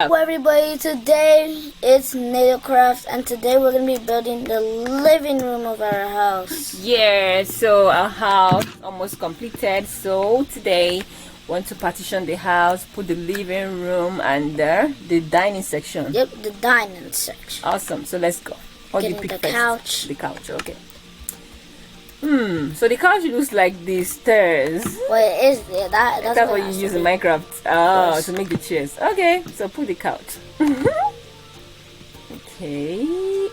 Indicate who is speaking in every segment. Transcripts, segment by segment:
Speaker 1: Hello everybody, today it's Craft, and today we're going to be building the living room of our house.
Speaker 2: Yeah, so our house almost completed. So today we want to partition the house, put the living room and the dining section.
Speaker 1: Yep, the dining section.
Speaker 2: Awesome, so let's go. What do you pick
Speaker 1: the
Speaker 2: first?
Speaker 1: couch.
Speaker 2: The couch, okay. So the couch looks like the stairs.
Speaker 1: Well, it is there. That's
Speaker 2: what you use in Minecraft. Oh, yes. To make the chairs. Okay, so put the couch. Okay,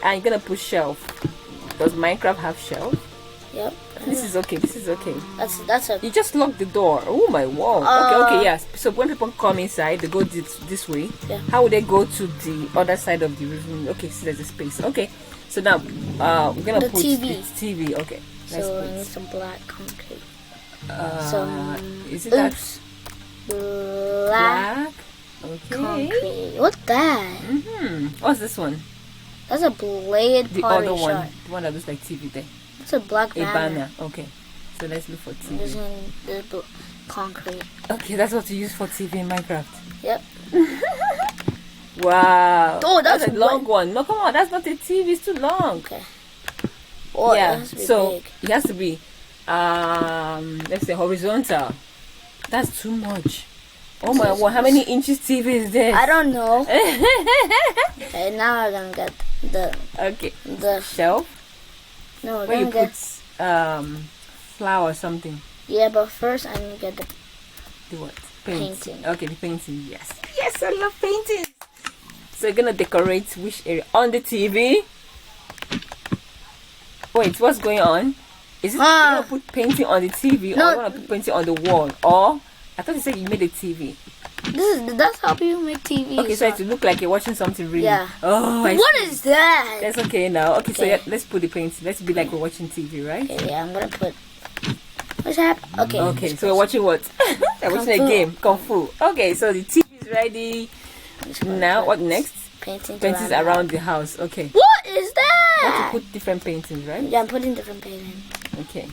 Speaker 2: and you're gonna put shelf. Does Minecraft have shelf?
Speaker 1: Yep.
Speaker 2: This is okay. This is okay.
Speaker 1: That's a.
Speaker 2: You just lock the door. Oh my word. Okay, yes. So when people come inside, they go this way.
Speaker 1: Yeah.
Speaker 2: How would they go to the other side of the room? Okay, see, there's a space. Okay, so now we're gonna put
Speaker 1: TV.
Speaker 2: It's TV. Okay.
Speaker 1: So we need some black concrete.
Speaker 2: Is it that
Speaker 1: black
Speaker 2: okay.
Speaker 1: concrete? What's that?
Speaker 2: What's this one?
Speaker 1: That's a blade.
Speaker 2: The other one, the one that looks like TV there.
Speaker 1: It's a black banner.
Speaker 2: Okay, so let's look for TV.
Speaker 1: Using the concrete.
Speaker 2: Okay, that's what you use for TV in Minecraft.
Speaker 1: Yep.
Speaker 2: Wow.
Speaker 1: Oh, that's
Speaker 2: a long one. No, come on, that's not a TV. It's too long.
Speaker 1: Okay. Oh,
Speaker 2: yeah. So
Speaker 1: big.
Speaker 2: it has to be, let's say horizontal. That's too much. Oh my god! How many inches TV is this?
Speaker 1: I don't know. Okay, now I'm gonna get the
Speaker 2: shelf.
Speaker 1: No,
Speaker 2: where you put flower or something.
Speaker 1: Yeah, but first I need to get the
Speaker 2: what?
Speaker 1: Painting.
Speaker 2: Okay, the painting. Yes, yes, I love painting. So you're gonna decorate which area on the TV? Wait, what's going on? Is it you gonna put painting on the TV, or you wanna put painting on the wall? Or I thought you said you made a TV.
Speaker 1: That's how people make TV.
Speaker 2: Okay, so it look like you're watching something really.
Speaker 1: Yeah.
Speaker 2: Oh,
Speaker 1: what is that?
Speaker 2: That's okay now. Okay, so yeah, let's put the painting. Let's be like we're watching TV, right?
Speaker 1: Okay, yeah, I'm gonna put. What's happening? Okay.
Speaker 2: Okay, so we're watching what? We're watching a game, Kung Fu. Okay, so the TV is ready. Now, what next?
Speaker 1: Paintings
Speaker 2: around the house. Okay.
Speaker 1: What is that?
Speaker 2: You have to put different paintings, right?
Speaker 1: Yeah, I'm putting different paintings.
Speaker 2: Okay.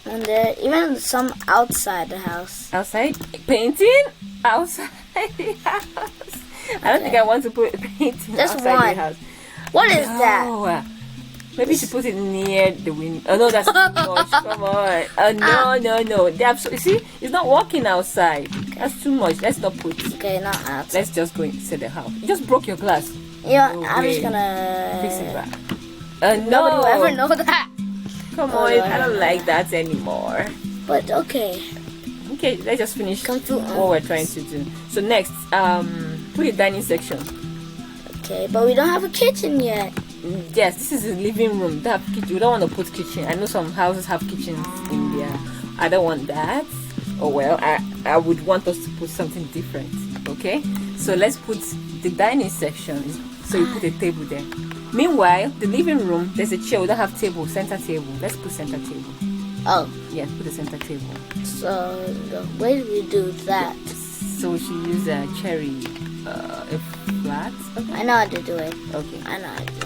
Speaker 1: And there, even some outside the house.
Speaker 2: Outside? Painting? Outside the house. I don't think I want to put painting outside the house.
Speaker 1: What is that?
Speaker 2: Maybe you should put it near the window. Oh no, that's too much. Come on. No. You see, it's not working outside. Okay. That's too much. Let's not put.
Speaker 1: Okay, not outside.
Speaker 2: Let's just go inside the house. You just broke your glass.
Speaker 1: Yeah, I'm just gonna
Speaker 2: fix it back.
Speaker 1: No. Nobody will ever know that.
Speaker 2: Come on, I don't like that anymore.
Speaker 1: But okay.
Speaker 2: Okay, let's just finish what we're trying to do. So next, put the dining section.
Speaker 1: Okay, but we don't have a kitchen yet.
Speaker 2: Yes, this is a living room. We don't want to put kitchen. I know some houses have kitchens in there. I don't want that. Oh well, I would want us to put something different. Okay, so let's put the dining section. So you put a table there. Meanwhile, the living room, there's a chair. We don't have table, center table. Let's put center table.
Speaker 1: Oh.
Speaker 2: Yeah, put the center table.
Speaker 1: So the way we do that.
Speaker 2: So we should use a cherry, a flat. Okay.
Speaker 1: I know how to do it.
Speaker 2: Okay.
Speaker 1: I know how to do it.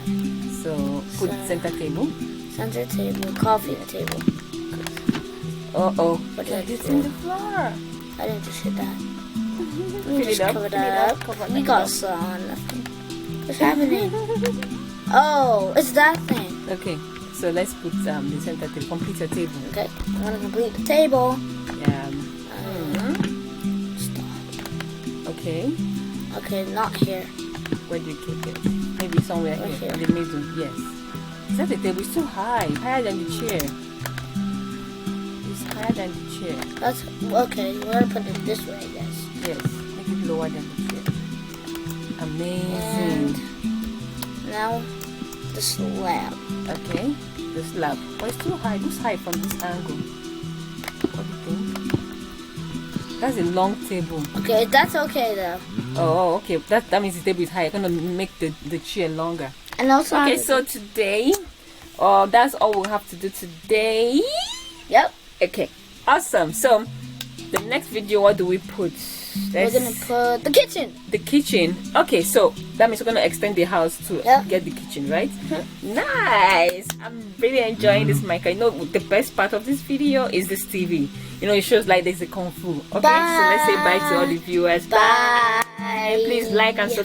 Speaker 2: So put center table.
Speaker 1: Center table, coffee table.
Speaker 2: What did I do to the floor?
Speaker 1: I didn't just hit that.
Speaker 2: Fill it up.
Speaker 1: Cover that up. We got nothing. What's happening? Oh, it's that thing.
Speaker 2: Okay, so let's put the center table. Complete your table.
Speaker 1: Okay, I'm gonna complete the table.
Speaker 2: Yeah.
Speaker 1: Stop.
Speaker 2: Okay.
Speaker 1: Okay, not here.
Speaker 2: Where do you keep it? Maybe somewhere here. In the middle. Yes. Is that the table? It's too high. Higher than the chair. It's higher than the chair.
Speaker 1: That's okay. You wanna put it this way, I guess.
Speaker 2: Yes. Make it lower than the chair. Amazing.
Speaker 1: And now the slab.
Speaker 2: Okay, the slab. Oh, it's too high. It looks high from this angle. What do you think? That's a long table.
Speaker 1: Okay, that's okay though.
Speaker 2: Oh, okay. That means the table is high. I'm gonna make the chair longer.
Speaker 1: And also.
Speaker 2: Okay, so today, that's all we'll have to do today.
Speaker 1: Yep.
Speaker 2: Okay. Awesome. So the next video, what do we put?
Speaker 1: We're gonna put the kitchen.
Speaker 2: The kitchen. Okay, so that means we're gonna extend the house to get the kitchen, right? Nice. I'm really enjoying this mic. I know the best part of this video is this TV. You know, it shows like there's a kung fu. Okay, so let's say bye to all the viewers. Bye.
Speaker 1: Bye.
Speaker 2: Please like and subscribe.